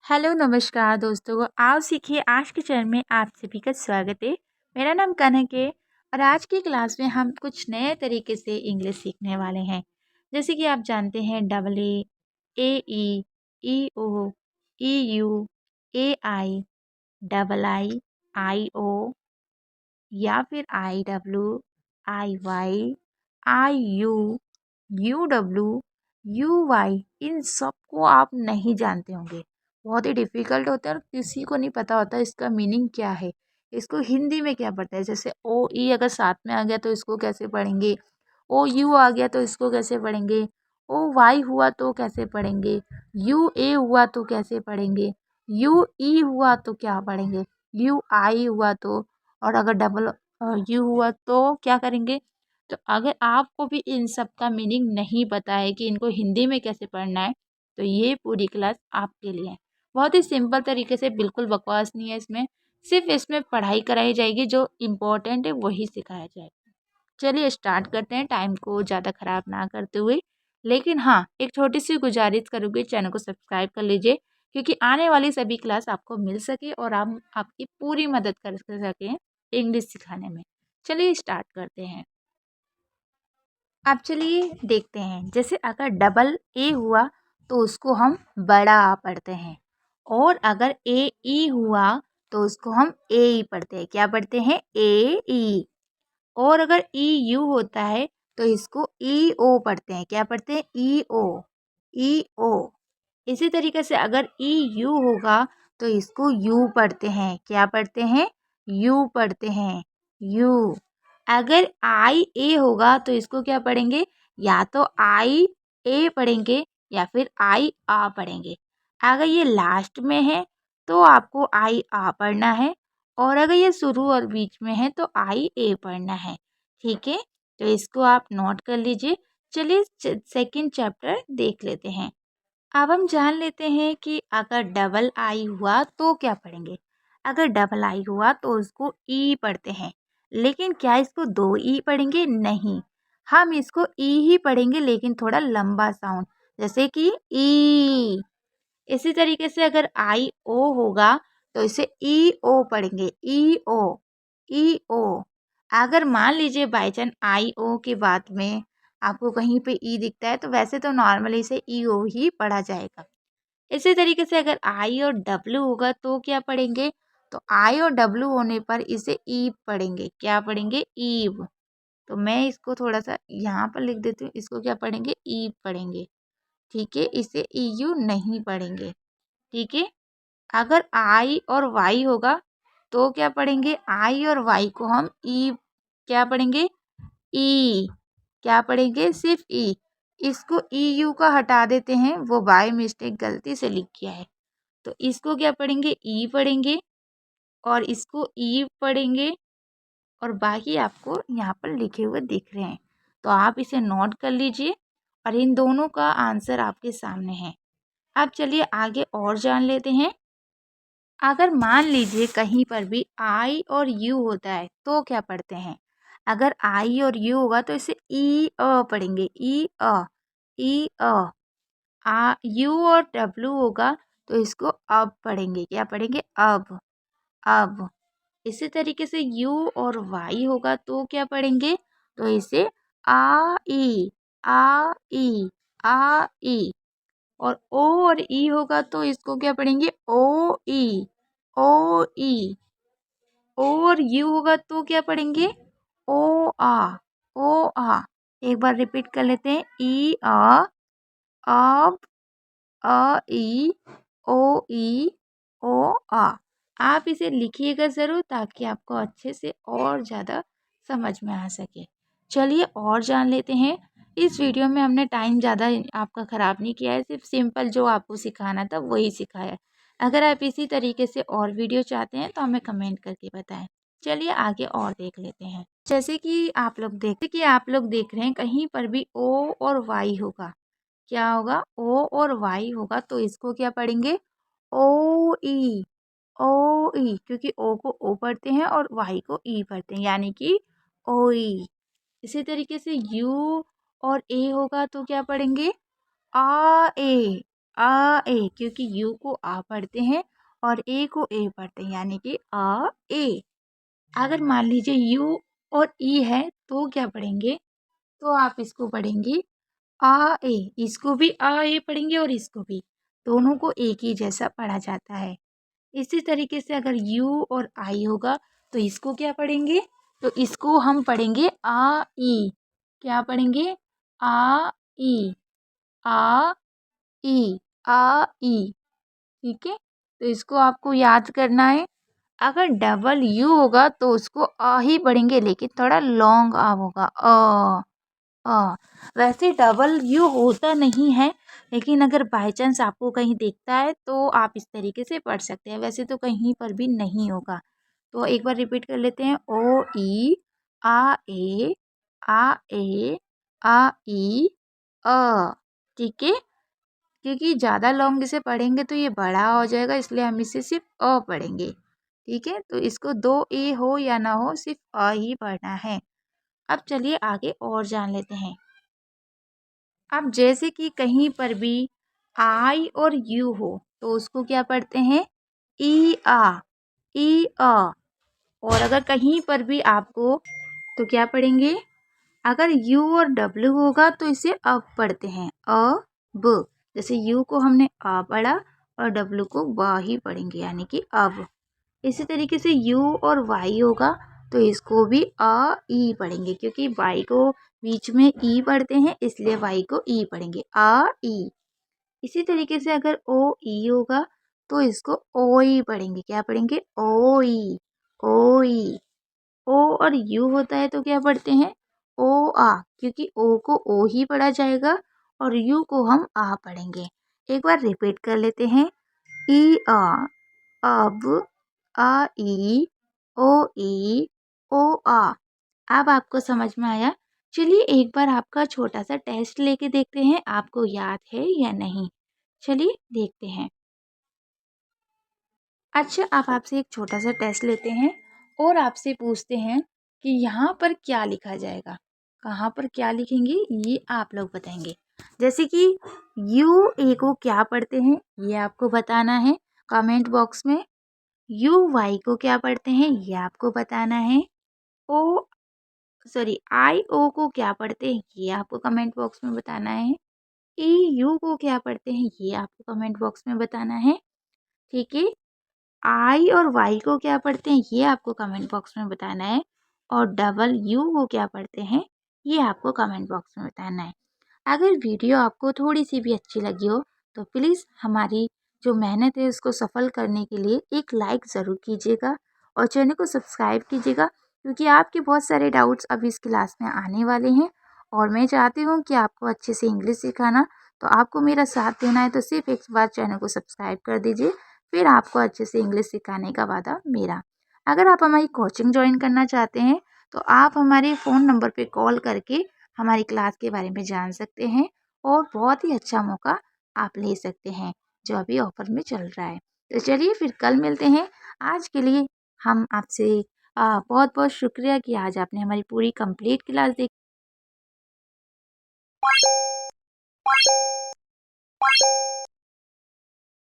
Hello नमस्कार दोस्तों, आओ सीखिए आज के चरण में आप सभी का स्वागत है। मेरा नाम कनक है और आज की क्लास में हम कुछ नए तरीके से इंग्लिश सीखने वाले हैं। जैसे कि आप जानते हैं double A E O E U A I O या फिर I W I Y I U W U Y, इन सबको आप नहीं जानते होंगे। बहुत ही डिफ़िकल्ट होता है और किसी को नहीं पता होता इसका मीनिंग क्या है, इसको हिंदी में क्या पढ़ते हैं। जैसे ओ ई अगर साथ में आ गया तो इसको कैसे पढ़ेंगे, ओ यू आ गया तो इसको कैसे पढ़ेंगे, ओ वाई हुआ तो कैसे पढ़ेंगे, यू ए हुआ तो कैसे पढ़ेंगे, यू ई हुआ तो क्या पढ़ेंगे, यू आई हुआ तो, और अगर डबल यू हुआ तो क्या करेंगे। तो अगर आपको भी इन सब का मीनिंग नहीं पता है कि इनको हिंदी में कैसे पढ़ना है, तो ये पूरी क्लास आपके लिए है। बहुत ही सिंपल तरीके से, बिल्कुल बकवास नहीं है इसमें, सिर्फ इसमें पढ़ाई कराई जाएगी, जो इम्पोर्टेंट है वही सिखाया जाएगा। चलिए स्टार्ट करते हैं, टाइम को ज़्यादा ख़राब ना करते हुए। लेकिन हाँ, एक छोटी सी गुजारिश करूँगी, चैनल को सब्सक्राइब कर लीजिए, क्योंकि आने वाली सभी क्लास आपको मिल सके और हम आपकी पूरी मदद कर सकें इंग्लिश सिखाने में। चलिए स्टार्ट करते हैं। अब चलिए देखते हैं, जैसे अगर डबल ए हुआ तो उसको हम बड़ा आ पढ़ते हैं, और अगर ए ई हुआ तो उसको हम ए ई पढ़ते हैं। क्या पढ़ते हैं? ए ई। और अगर ई यू होता है तो इसको ई ओ पढ़ते हैं। क्या पढ़ते हैं? ई ओ। ई ओ। इसी तरीके से अगर ई यू होगा तो इसको यू पढ़ते हैं। क्या पढ़ते हैं? यू पढ़ते हैं। यू। अगर आई ए होगा तो इसको क्या पढ़ेंगे? या तो आई ए पढ़ेंगे या फिर आई आ पढ़ेंगे। अगर ये लास्ट में है तो आपको आई आ पढ़ना है, और अगर ये शुरू और बीच में है तो आई ए पढ़ना है। ठीक है, तो इसको आप नोट कर लीजिए। चलिए सेकंड चैप्टर देख लेते हैं। अब हम जान लेते हैं कि अगर डबल आई हुआ तो क्या पढ़ेंगे। अगर डबल आई हुआ तो उसको ई पढ़ते हैं, लेकिन क्या इसको दो ई पढ़ेंगे? नहीं, हम इसको ई ही पढ़ेंगे, लेकिन थोड़ा लंबा साउंड, जैसे कि ई। इसी तरीके से अगर आई ओ होगा तो इसे ई ओ पढ़ेंगे। ई ओ। ई ओ। अगर मान लीजिए बाई चांस आई ओ के बाद में आपको कहीं पे ई दिखता है, तो वैसे तो नॉर्मली इसे ई ओ ही पढ़ा जाएगा। इसी तरीके से अगर आई और डब्ल्यू होगा तो क्या पढ़ेंगे? तो आई और डब्ल्यू होने पर इसे ई पढ़ेंगे। क्या पढ़ेंगे? ईव। तो मैं इसको थोड़ा सा यहाँ पर लिख देती हूँ, इसको क्या पढ़ेंगे? ई पढ़ेंगे। ठीक है, इसे ई यू नहीं पढ़ेंगे। ठीक है, अगर आई और वाई होगा तो क्या पढ़ेंगे? आई और वाई को हम ई क्या पढ़ेंगे? ई। क्या पढ़ेंगे? सिर्फ ई। इसको ई यू का हटा देते हैं, वो बाय मिस्टेक गलती से लिख किया है। तो इसको क्या पढ़ेंगे? ई पढ़ेंगे, और इसको ई पढ़ेंगे, और बाकी आपको यहाँ पर लिखे हुए दिख रहे हैं, तो आप इसे नोट कर लीजिए, और इन दोनों का आंसर आपके सामने है। अब चलिए आगे और जान लेते हैं। अगर मान लीजिए कहीं पर भी आई और यू होता है तो क्या पढ़ते हैं। अगर आई और यू होगा तो इसे ई अ पढ़ेंगे। ई अ। ई अ। यू और डब्ल्यू होगा तो इसको अब पढ़ेंगे। क्या पढ़ेंगे? अब। अब। इसी तरीके से यू और वाई होगा तो क्या पढ़ेंगे? तो इसे आ ई। आ ई। आ ई। और ओ और ई होगा तो इसको क्या पढ़ेंगे? ओ ई। ओ ई। ओ और यू होगा तो क्या पढ़ेंगे? ओ आ। ओ आ। एक बार रिपीट कर लेते हैं। ई आ। अब। अ ई। ओ ई। ओ आ। आप इसे लिखिएगा ज़रूर, ताकि आपको अच्छे से और ज़्यादा समझ में आ सके। चलिए और जान लेते हैं। इस वीडियो में हमने टाइम ज़्यादा आपका ख़राब नहीं किया है, सिर्फ सिंपल जो आपको सिखाना था वही सिखाया है। अगर आप इसी तरीके से और वीडियो चाहते हैं तो हमें कमेंट करके बताएं। चलिए आगे और देख लेते हैं। जैसे कि आप लोग देख रहे हैं, कहीं पर भी ओ और वाई होगा। क्या होगा? ओ और वाई होगा तो इसको क्या पढ़ेंगे? ओ ई। ओ ई, क्योंकि ओ को ओ पढ़ते हैं और वाई को ई पढ़ते हैं, यानी कि ओ ई। इसी तरीके से यू और ए होगा तो क्या पढ़ेंगे? आ ए। ए, क्योंकि यू को आ पढ़ते हैं और ए को ए पढ़ते हैं, यानी कि आ ए। अगर मान लीजिए यू और ई है तो क्या पढ़ेंगे, तो आप इसको पढ़ेंगे आ ए, इसको भी आ ए पढ़ेंगे और इसको भी, दोनों को एक ही जैसा पढ़ा जाता है। इसी तरीके से अगर यू और आई होगा तो इसको क्या पढ़ेंगे, तो इसको हम पढ़ेंगे आ ई। क्या पढ़ेंगे, आ ई, आ ई, आ ई। ठीक है, तो इसको आपको याद करना है। अगर डबल यू होगा तो उसको आ ही पढ़ेंगे, लेकिन थोड़ा लॉन्ग आ होगा, अ। वैसे डबल यू होता नहीं है, लेकिन अगर बाय चांस आपको कहीं दिखता है तो आप इस तरीके से पढ़ सकते हैं, वैसे तो कहीं पर भी नहीं होगा। तो एक बार रिपीट कर लेते हैं, ओ ई, आ ए, आ ए, आ ई, अ। ठीक है, क्योंकि ज़्यादा लॉन्ग इसे पढ़ेंगे तो ये बड़ा हो जाएगा, इसलिए हम इसे सिर्फ अ पढ़ेंगे। ठीक है, तो इसको दो ए हो या ना हो, सिर्फ अ ही पढ़ना है। अब चलिए आगे और जान लेते हैं। अब जैसे कि कहीं पर भी आई और यू हो तो उसको क्या पढ़ते हैं, ई आ, ई अ। और अगर कहीं पर भी आपको, तो क्या पढ़ेंगे, अगर यू और डब्ल्यू होगा तो इसे अब पढ़ते हैं, अ ब। जैसे यू को हमने आ पढ़ा और डब्ल्यू को ब ही पढ़ेंगे, यानी कि अब। इसी तरीके से यू और वाई होगा तो इसको भी अ ई पढ़ेंगे, क्योंकि वाई को बीच में ई पढ़ते हैं, इसलिए वाई को ई पढ़ेंगे, आ ई। इसी तरीके से अगर ओ ई होगा तो इसको ओ ई पढ़ेंगे। क्या पढ़ेंगे, ओ ई, ओ ई। ओ और यू होता है तो क्या पढ़ते हैं, ओ आ, क्योंकि ओ को ओ ही पढ़ा जाएगा और यू को हम आ पढ़ेंगे। एक बार रिपीट कर लेते हैं, ई आ, अब, आ ई, ओ ई, ओ आ। अब आपको समझ में आया। चलिए एक बार आपका छोटा सा टेस्ट लेके देखते हैं, आपको याद है या नहीं। चलिए देखते हैं। अच्छा, अब आपसे एक छोटा सा टेस्ट लेते हैं और आपसे पूछते हैं कि यहाँ पर क्या लिखा जाएगा, कहाँ पर क्या लिखेंगे ये आप लोग बताएंगे। जैसे कि यू ए को क्या पढ़ते हैं ये आपको बताना है कमेंट बॉक्स में। यू वाई को क्या पढ़ते हैं ये आपको बताना है। ओ सॉरी, आई ओ को क्या पढ़ते हैं ये आपको कमेंट बॉक्स में बताना है। ई यू को क्या पढ़ते हैं ये आपको कमेंट बॉक्स में बताना है। ठीक है, आई और वाई को क्या पढ़ते हैं ये आपको कमेंट बॉक्स में बताना है। और डबल यू को क्या पढ़ते हैं ये आपको कमेंट बॉक्स में बताना है। अगर वीडियो आपको थोड़ी सी भी अच्छी लगी हो तो प्लीज़ हमारी जो मेहनत है उसको सफल करने के लिए एक लाइक ज़रूर कीजिएगा और चैनल को सब्सक्राइब कीजिएगा, क्योंकि आपके बहुत सारे डाउट्स अभी इस क्लास में आने वाले हैं और मैं चाहती हूँ कि आपको अच्छे से इंग्लिश सिखाना। तो आपको मेरा साथ देना है तो सिर्फ एक बार चैनल को सब्सक्राइब कर दीजिए, फिर आपको अच्छे से इंग्लिश सिखाने का वादा मेरा। अगर आप हमारी कोचिंग ज्वाइन करना चाहते हैं तो आप हमारे फ़ोन नंबर पे कॉल करके हमारी क्लास के बारे में जान सकते हैं और बहुत ही अच्छा मौका आप ले सकते हैं जो अभी ऑफर में चल रहा है। तो चलिए फिर कल मिलते हैं। आज के लिए हम आपसे बहुत बहुत शुक्रिया कि आज आपने हमारी पूरी कंप्लीट क्लास देखी।